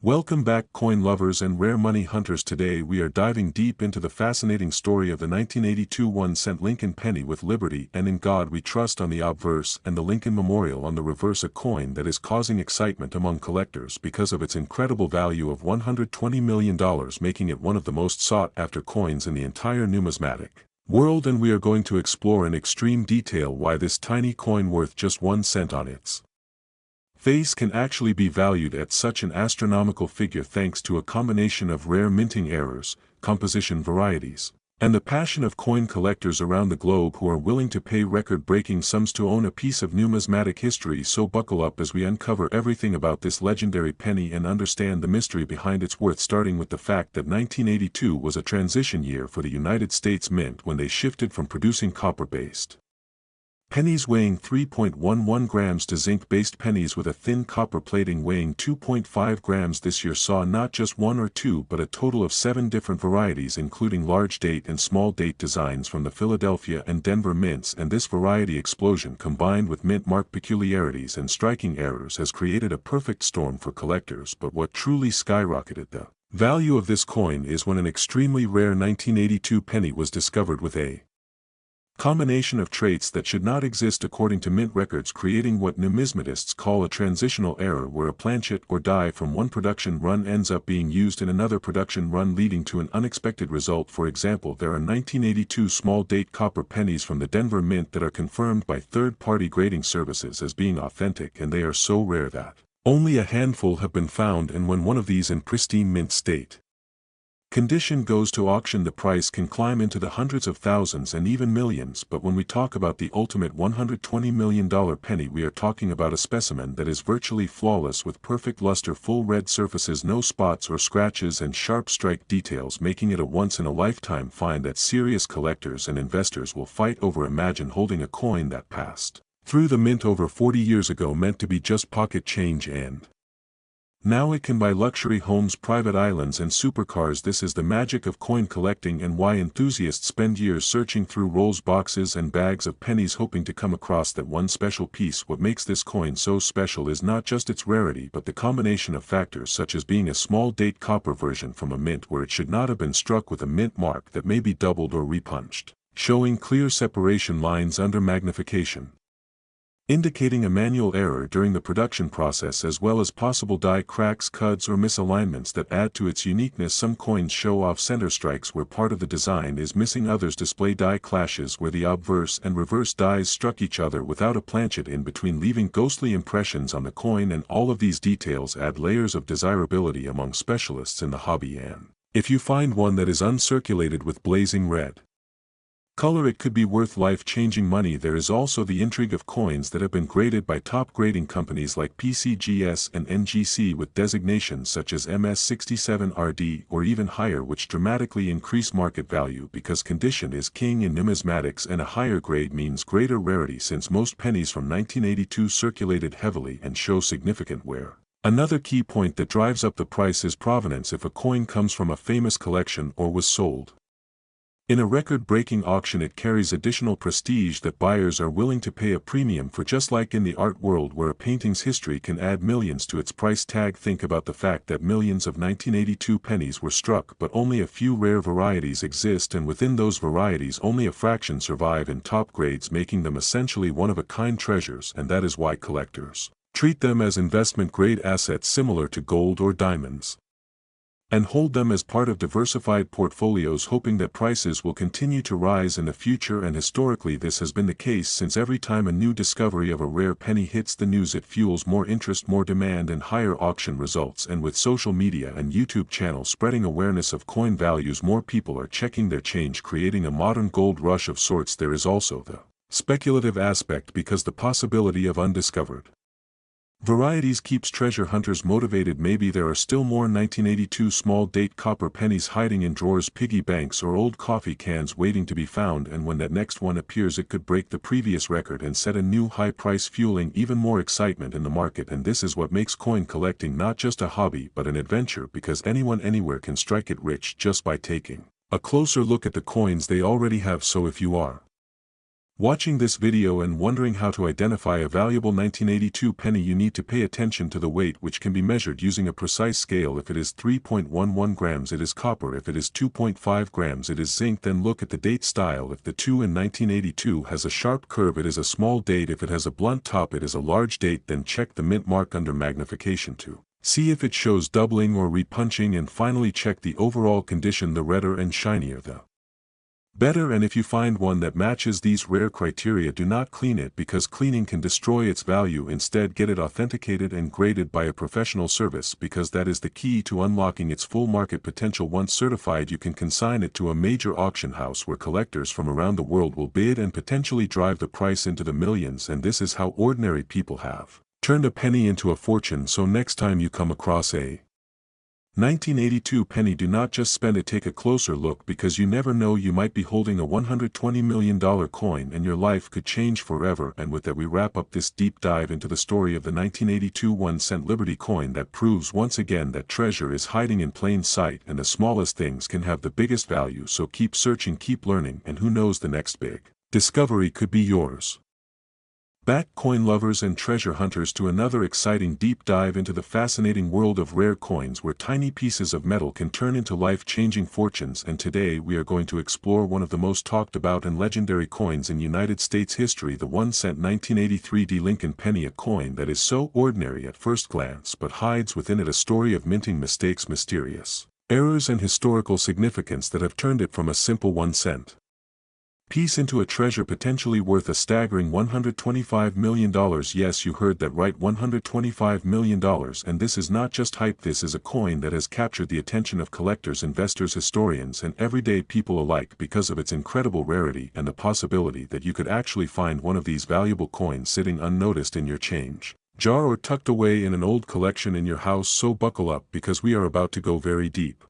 Welcome back, coin lovers and rare money hunters. Today we are diving deep into the fascinating story of the 1982 1-cent Lincoln penny with "Liberty and in God We Trust" on the obverse and the Lincoln Memorial on the reverse, a coin that is causing excitement among collectors because of its incredible value of $120 million, making it one of the most sought-after coins in the entire numismatic world. And we are going to explore in extreme detail why this tiny coin worth just 1 cent on its face can actually be valued at such an astronomical figure thanks to a combination of rare minting errors, composition varieties, and the passion of coin collectors around the globe who are willing to pay record-breaking sums to own a piece of numismatic history. So buckle up as we uncover everything about this legendary penny and understand the mystery behind its worth, starting with the fact that 1982 was a transition year for the United States Mint when they shifted from producing copper-based pennies weighing 3.11 grams to zinc-based pennies with a thin copper plating weighing 2.5 grams. This year saw not just one or two but a total of 7 different varieties, including large date and small date designs from the Philadelphia and Denver mints, and this variety explosion combined with mint mark peculiarities and striking errors has created a perfect storm for collectors. But what truly skyrocketed the value of this coin is when an extremely rare 1982 penny was discovered with a combination of traits that should not exist according to mint records, creating what numismatists call a transitional error, where a planchet or die from one production run ends up being used in another production run, leading to an unexpected result. For example, there are 1982 small date copper pennies from the Denver Mint that are confirmed by third-party grading services as being authentic, and they are so rare that only a handful have been found, and when one of these in pristine mint state condition goes to auction, the price can climb into the hundreds of thousands and even millions. But when we talk about the ultimate $120 million penny, we are talking about a specimen that is virtually flawless with perfect luster, full red surfaces, no spots or scratches, and sharp strike details, making it a once-in-a-lifetime find that serious collectors and investors will fight over. Imagine holding a coin that passed through the mint over 40 years ago, meant to be just pocket change, and now it can buy luxury homes, private islands, and supercars. This is the magic of coin collecting and why enthusiasts spend years searching through rolls, boxes, and bags of pennies hoping to come across that one special piece. What makes this coin so special is not just its rarity but the combination of factors such as being a small date copper version from a mint where it should not have been struck with a mint mark that may be doubled or repunched, showing clear separation lines under magnification, indicating a manual error during the production process, as well as possible die cracks, cuts, or misalignments that add to its uniqueness. Some coins show off center strikes where part of the design is missing, others display die clashes where the obverse and reverse dies struck each other without a planchet in between, leaving ghostly impressions on the coin, and all of these details add layers of desirability among specialists in the hobby. And if you find one that is uncirculated with blazing red color, it could be worth life-changing money. There is also the intrigue of coins that have been graded by top grading companies like PCGS and NGC with designations such as MS67RD or even higher, which dramatically increase market value because condition is king in numismatics, and a higher grade means greater rarity, since most pennies from 1982 circulated heavily and show significant wear. Another key point that drives up the price is provenance. If a coin comes from a famous collection or was sold in a record-breaking auction, it carries additional prestige that buyers are willing to pay a premium for, just like in the art world where a painting's history can add millions to its price tag. Think about the fact that millions of 1982 pennies were struck, but only a few rare varieties exist, and within those varieties only a fraction survive in top grades, making them essentially one-of-a-kind treasures. And that is why collectors treat them as investment-grade assets similar to gold or diamonds, and hold them as part of diversified portfolios, hoping that prices will continue to rise in the future. And historically this has been the case, since every time a new discovery of a rare penny hits the news, it fuels more interest, more demand, and higher auction results. And with social media and YouTube channels spreading awareness of coin values, more people are checking their change, creating a modern gold rush of sorts. There is also the speculative aspect, because the possibility of undiscovered varieties keeps treasure hunters motivated. Maybe there are still more 1982 small date copper pennies hiding in drawers, piggy banks, or old coffee cans waiting to be found, and when that next one appears it could break the previous record and set a new high price, fueling even more excitement in the market. And this is what makes coin collecting not just a hobby but an adventure, because anyone anywhere can strike it rich just by taking a closer look at the coins they already have. So if you are Watching this video and wondering how to identify a valuable 1982 penny, you need to pay attention to the weight, which can be measured using a precise scale. If it is 3.11 grams it is copper, if it is 2.5 grams it is zinc. Then look at the date style. If the 2 in 1982 has a sharp curve it is a small date, if it has a blunt top it is a large date. Then check the mint mark under magnification to see if it shows doubling or repunching, and finally check the overall condition. The redder and shinier the better, and if you find one that matches these rare criteria, do not clean it because cleaning can destroy its value. Instead, get it authenticated and graded by a professional service, because that is the key to unlocking its full market potential. Once certified, you can consign it to a major auction house where collectors from around the world will bid and potentially drive the price into the millions. And this is how ordinary people have turned a penny into a fortune. So next time you come across a 1982 penny, do not just spend it, take a closer look, because you never know, you might be holding a $120 million coin and your life could change forever. And with that, we wrap up this deep dive into the story of the 1982 1-cent Liberty coin that proves once again that treasure is hiding in plain sight and the smallest things can have the biggest value. So keep searching, keep learning, and who knows, the next big discovery could be yours. Back, coin lovers and treasure hunters, to another exciting deep dive into the fascinating world of rare coins where tiny pieces of metal can turn into life-changing fortunes. And today we are going to explore one of the most talked about and legendary coins in United States history, the 1-cent 1983 Lincoln penny, a coin that is so ordinary at first glance but hides within it a story of minting mistakes, mysterious errors, and historical significance that have turned it from a simple 1-cent piece into a treasure potentially worth a staggering $125 million. Yes, you heard that right, $125 million. And this is not just hype, this is a coin that has captured the attention of collectors, investors, historians, and everyday people alike because of its incredible rarity and the possibility that you could actually find one of these valuable coins sitting unnoticed in your change jar or tucked away in an old collection in your house. So buckle up, because we are about to go very deep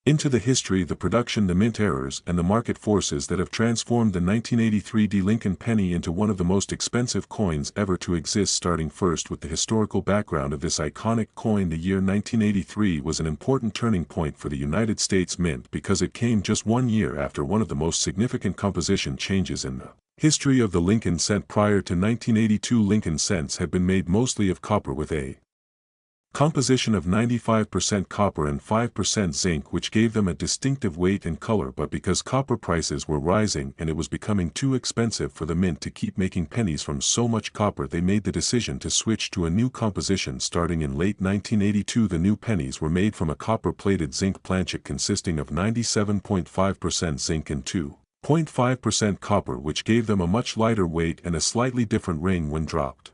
into the history, the production, the mint errors, and the market forces that have transformed the 1983 Lincoln penny into one of the most expensive coins ever to exist. Starting first with the historical background of this iconic coin, the year 1983 was an important turning point for the United States Mint because it came just 1 year after one of the most significant composition changes in the history of the Lincoln cent. Prior to 1982, Lincoln cents had been made mostly of copper with a composition of 95% copper and 5% zinc, which gave them a distinctive weight and color. But because copper prices were rising and it was becoming too expensive for the mint to keep making pennies from so much copper, they made the decision to switch to a new composition. Starting in late 1982, the new pennies were made from a copper-plated zinc planchet consisting of 97.5% zinc and 2.5% copper, which gave them a much lighter weight and a slightly different ring when dropped.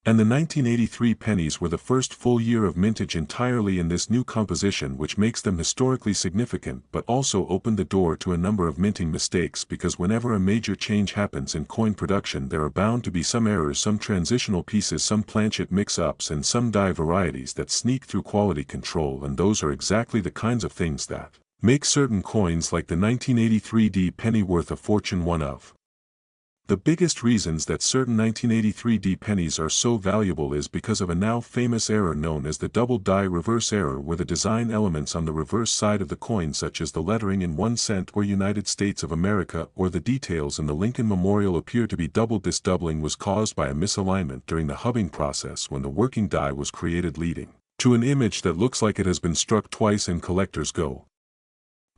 And the 1983 pennies were the first full year of mintage entirely in this new composition, which makes them historically significant but also opened the door to a number of minting mistakes, because whenever a major change happens in coin production, there are bound to be some errors, some transitional pieces, some planchet mix-ups, and some die varieties that sneak through quality control. And those are exactly the kinds of things that make certain coins like the 1983 penny worth a fortune. One of the biggest reasons that certain 1983 pennies are so valuable is because of a now famous error known as the double die reverse error, where the design elements on the reverse side of the coin, such as the lettering in 1 cent or United States of America or the details in the Lincoln Memorial, appear to be doubled. This doubling was caused by a misalignment during the hubbing process when the working die was created, leading to an image that looks like it has been struck twice, and collectors go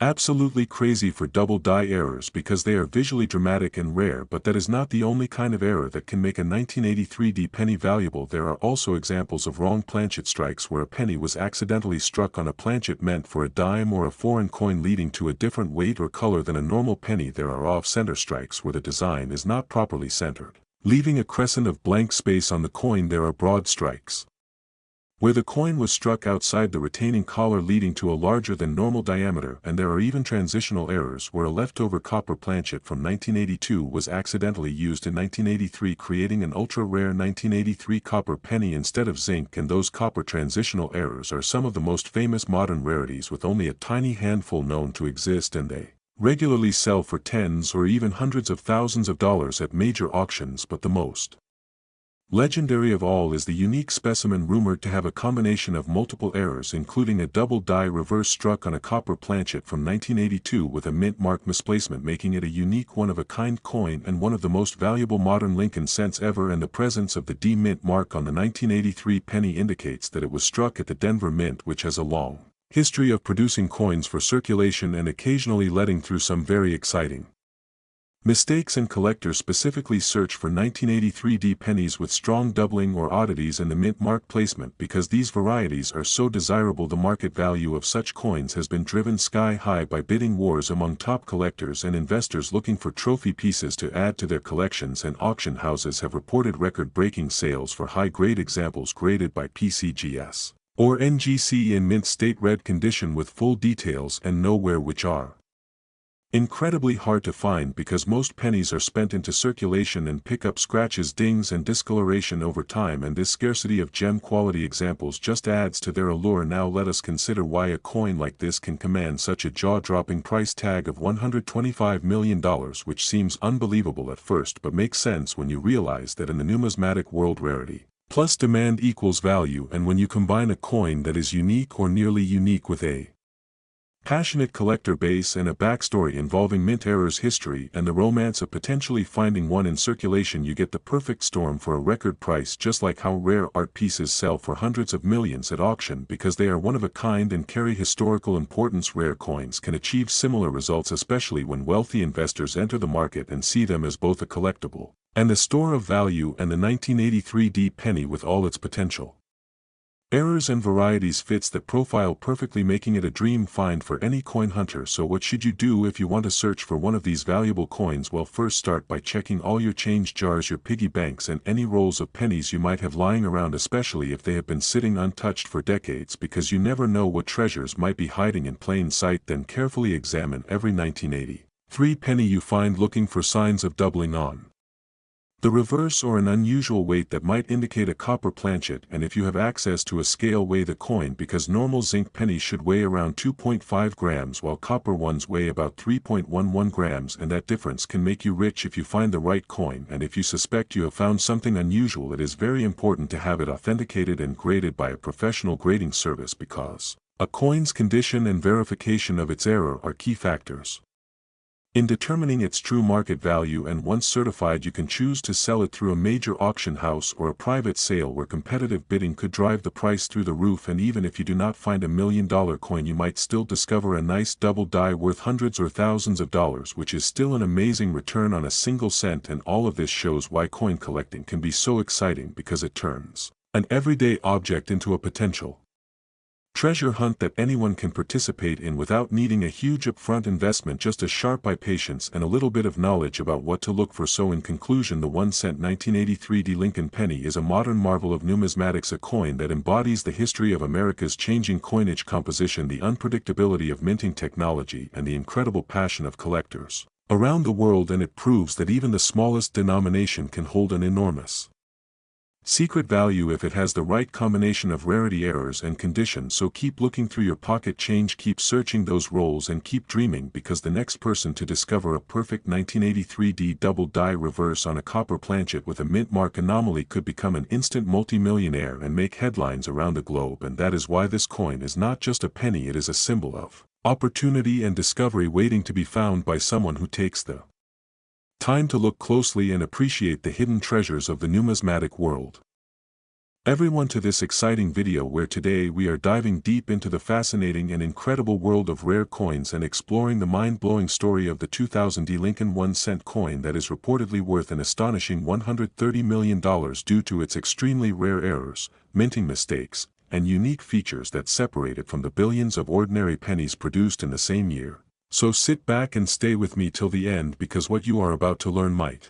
absolutely crazy for double die errors because they are visually dramatic and rare. But that is not the only kind of error that can make a 1983 penny valuable. There are also examples of wrong planchet strikes, where a penny was accidentally struck on a planchet meant for a dime or a foreign coin, leading to a different weight or color than a normal penny. There are off-center strikes where the design is not properly centered, leaving a crescent of blank space on the coin. There are broad strikes where the coin was struck outside the retaining collar, leading to a larger than normal diameter. And there are even transitional errors where a leftover copper planchet from 1982 was accidentally used in 1983, creating an ultra-rare 1983 copper penny instead of zinc. And those copper transitional errors are some of the most famous modern rarities, with only a tiny handful known to exist, and they regularly sell for tens or even hundreds of thousands of dollars at major auctions. But the most Legendary of all is the unique specimen rumored to have a combination of multiple errors, including a double die reverse struck on a copper planchet from 1982 with a mint mark misplacement, making it a unique one-of-a-kind coin and one of the most valuable modern Lincoln cents ever, and the presence of the D mint mark on the 1983 penny indicates that it was struck at the Denver Mint, which has a long history of producing coins for circulation and occasionally letting through some very exciting mistakes, and collectors specifically search for 1983 D pennies with strong doubling or oddities in the mint mark placement because these varieties are so desirable. The market value of such coins has been driven sky high by bidding wars among top collectors and investors looking for trophy pieces to add to their collections, and auction houses have reported record-breaking sales for high-grade examples graded by PCGS or NGC in mint state red condition with full details and nowhere, which are incredibly hard to find because most pennies are spent into circulation and pick up scratches, dings and discoloration over time, and this scarcity of gem quality examples just adds to their allure. Now let us consider why a coin like this can command such a jaw-dropping price tag of $125 million, which seems unbelievable at first but makes sense when you realize that in the numismatic world rarity plus demand equals value, and when you combine a coin that is unique or nearly unique with a passionate collector base and a backstory involving mint errors, history, and the romance of potentially finding one in circulation, you get the perfect storm for a record price. Just like how rare art pieces sell for hundreds of millions at auction because they are one of a kind and carry historical importance, rare coins can achieve similar results, especially when wealthy investors enter the market and see them as both a collectible and a store of value. And the 1983 D penny with all its potential errors and varieties fits that profile perfectly, making it a dream find for any coin hunter. So what should you do if you want to search for one of these valuable coins? Well, first start by checking all your change jars, your piggy banks, and any rolls of pennies you might have lying around, especially if they have been sitting untouched for decades, because you never know what treasures might be hiding in plain sight. Then carefully examine every 1983 penny you find, looking for signs of doubling on the reverse or an unusual weight that might indicate a copper planchet, and if you have access to a scale, weigh the coin, because normal zinc pennies should weigh around 2.5 grams while copper ones weigh about 3.11 grams, and that difference can make you rich if you find the right coin. And if you suspect you have found something unusual, it is very important to have it authenticated and graded by a professional grading service, because a coin's condition and verification of its error are key factors in determining its true market value, and once certified you can choose to sell it through a major auction house or a private sale where competitive bidding could drive the price through the roof. And even if you do not find $1 million coin, you might still discover a nice double die worth hundreds or thousands of dollars, which is still an amazing return on a single cent. And all of this shows why coin collecting can be so exciting, because it turns an everyday object into a potential treasure hunt that anyone can participate in without needing a huge upfront investment, just a sharp eye, patience, and a little bit of knowledge about what to look for. So in conclusion, the 1-cent 1983 D Lincoln penny is a modern marvel of numismatics, a coin that embodies the history of America's changing coinage composition, the unpredictability of minting technology, and the incredible passion of collectors around the world. And it proves that even the smallest denomination can hold an enormous secret value if it has the right combination of rarity, errors, and condition. So keep looking through your pocket change, keep searching those rolls, and keep dreaming, because the next person to discover a perfect 1983 D double die reverse on a copper planchet with a mint mark anomaly could become an instant multi-millionaire and make headlines around the globe. And that is why this coin is not just a penny, it is a symbol of opportunity and discovery waiting to be found by someone who takes the time to look closely and appreciate the hidden treasures of the numismatic world. Everyone to this exciting video, where today we are diving deep into the fascinating and incredible world of rare coins and exploring the mind-blowing story of the 2000 D Lincoln 1-cent coin that is reportedly worth an astonishing $130 million due to its extremely rare errors, minting mistakes, and unique features that separate it from the billions of ordinary pennies produced in the same year. So sit back and stay with me till the end, because what you are about to learn might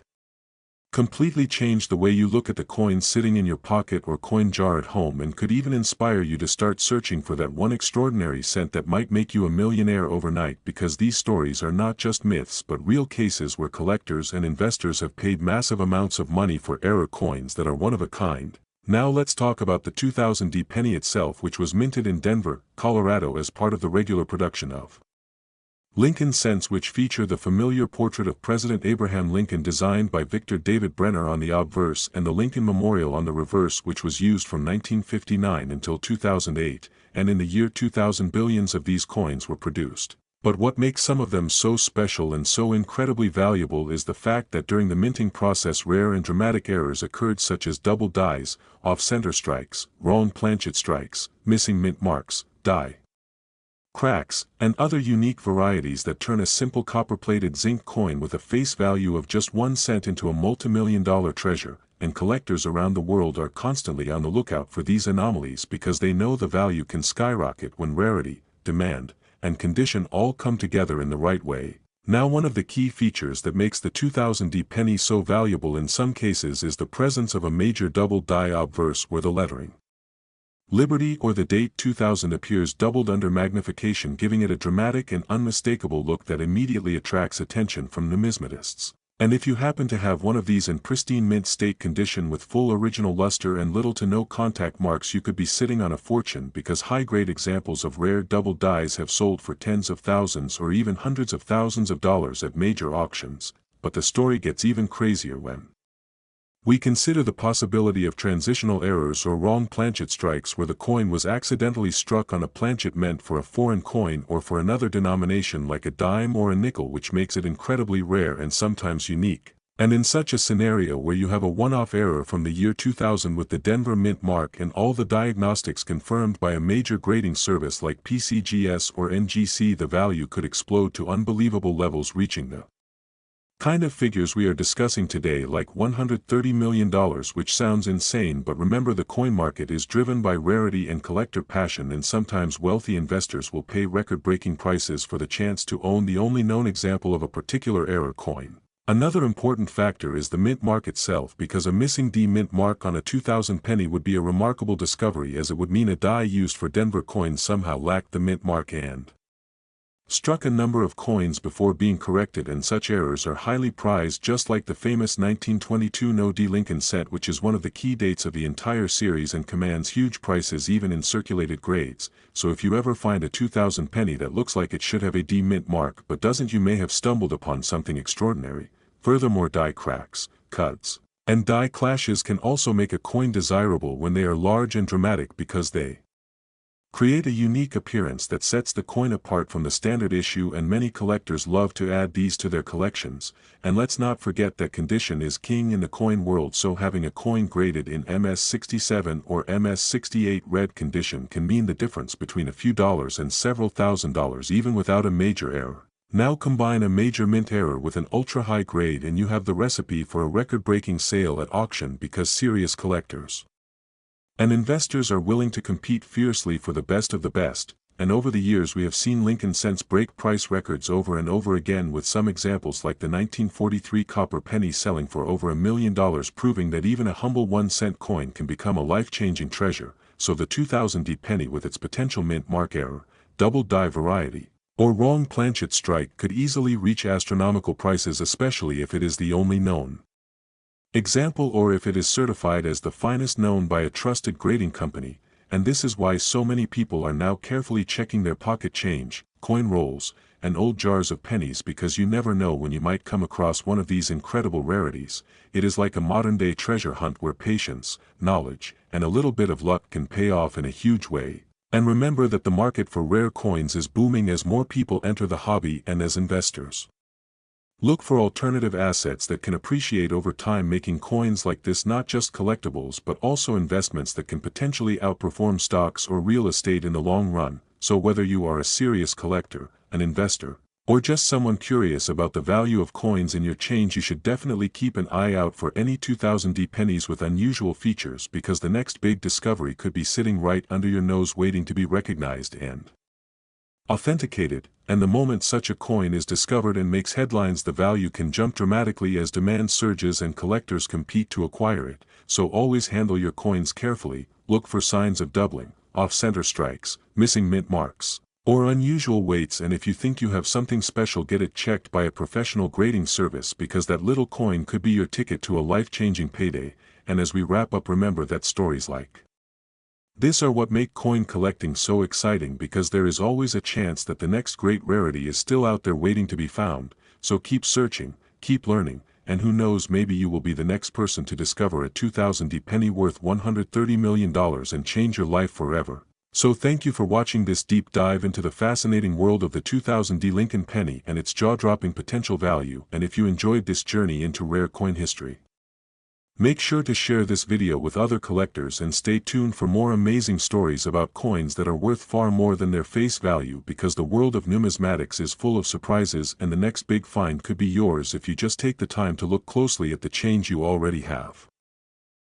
completely change the way you look at the coins sitting in your pocket or coin jar at home, and could even inspire you to start searching for that one extraordinary cent that might make you a millionaire overnight. Because these stories are not just myths but real cases where collectors and investors have paid massive amounts of money for error coins that are one of a kind. Now let's talk about the 2000 D penny itself, which was minted in Denver, Colorado as part of the regular production of Lincoln cents, which feature the familiar portrait of President Abraham Lincoln designed by Victor David Brenner on the obverse and the Lincoln Memorial on the reverse, which was used from 1959 until 2008, and in the year 2000 billions of these coins were produced. But what makes some of them so special and so incredibly valuable is the fact that during the minting process rare and dramatic errors occurred, such as double dies, off-center strikes, wrong planchet strikes, missing mint marks, die cracks, and other unique varieties that turn a simple copper-plated zinc coin with a face value of just 1 cent into a multi-million-dollar treasure, and collectors around the world are constantly on the lookout for these anomalies because they know the value can skyrocket when rarity, demand, and condition all come together in the right way. Now, one of the key features that makes the 2000D penny so valuable in some cases is the presence of a major double die obverse where the lettering Liberty or the date 2000 appears doubled under magnification, giving it a dramatic and unmistakable look that immediately attracts attention from numismatists. And if you happen to have one of these in pristine mint state condition with full original luster and little to no contact marks, you could be sitting on a fortune, because high-grade examples of rare double dies have sold for tens of thousands or even hundreds of thousands of dollars at major auctions. But the story gets even crazier when we consider the possibility of transitional errors or wrong planchet strikes where the coin was accidentally struck on a planchet meant for a foreign coin or for another denomination like a dime or a nickel, which makes it incredibly rare and sometimes unique. And in such a scenario where you have a one-off error from the year 2000 with the Denver Mint mark and all the diagnostics confirmed by a major grading service like PCGS or NGC, the value could explode to unbelievable levels, reaching the kind of figures we are discussing today, like $130 million, which sounds insane, but remember, the coin market is driven by rarity and collector passion, and sometimes wealthy investors will pay record-breaking prices for the chance to own the only known example of a particular error coin. Another important factor is the mint mark itself, because a missing D mint mark on a 2000 penny would be a remarkable discovery, as it would mean a die used for Denver coins somehow lacked the mint mark and struck a number of coins before being corrected, and such errors are highly prized, just like the famous 1922 No D Lincoln cent, which is one of the key dates of the entire series and commands huge prices even in circulated grades. So if you ever find a 2000 penny that looks like it should have a D mint mark but doesn't, you may have stumbled upon something extraordinary. Furthermore, die cracks, cuts, and die clashes can also make a coin desirable when they are large and dramatic, because they create a unique appearance that sets the coin apart from the standard issue, and many collectors love to add these to their collections. And let's not forget that condition is king in the coin world, so having a coin graded in MS67 or MS68 red condition can mean the difference between a few dollars and several $1,000s even without a major error. Now combine a major mint error with an ultra-high grade and you have the recipe for a record-breaking sale at auction, because serious collectors and investors are willing to compete fiercely for the best of the best. And over the years we have seen Lincoln cents break price records over and over again, with some examples like the 1943 copper penny selling for over $1 million, proving that even a humble 1-cent coin can become a life-changing treasure. So the 2000D penny, with its potential mint mark error, double die variety, or wrong planchet strike, could easily reach astronomical prices, especially if it is the only known example or if it is certified as the finest known by a trusted grading company. And this is why so many people are now carefully checking their pocket change, coin rolls, and old jars of pennies, because you never know when you might come across one of these incredible rarities. It is like a modern-day treasure hunt where patience, knowledge, and a little bit of luck can pay off in a huge way. And remember that the market for rare coins is booming as more people enter the hobby, and as investors look for alternative assets that can appreciate over time, making coins like this not just collectibles but also investments that can potentially outperform stocks or real estate in the long run. So whether you are a serious collector, an investor, or just someone curious about the value of coins in your change, you should definitely keep an eye out for any 2000D pennies with unusual features, because the next big discovery could be sitting right under your nose waiting to be recognized and authenticated. And the moment such a coin is discovered and makes headlines, the value can jump dramatically as demand surges and collectors compete to acquire it. So always handle your coins carefully, look for signs of doubling, off-center strikes, missing mint marks, or unusual weights, and if you think you have something special, get it checked by a professional grading service, because that little coin could be your ticket to a life-changing payday. And as we wrap up, remember that stories like This are what make coin collecting so exciting, because there is always a chance that the next great rarity is still out there waiting to be found, so keep searching, keep learning, and who knows, maybe you will be the next person to discover a 2000 penny worth $130 million and change your life forever. So thank you for watching this deep dive into the fascinating world of the 2000 Lincoln penny and its jaw-dropping potential value, and if you enjoyed this journey into rare coin history, make sure to share this video with other collectors and stay tuned for more amazing stories about coins that are worth far more than their face value, because the world of numismatics is full of surprises and the next big find could be yours if you just take the time to look closely at the change you already have.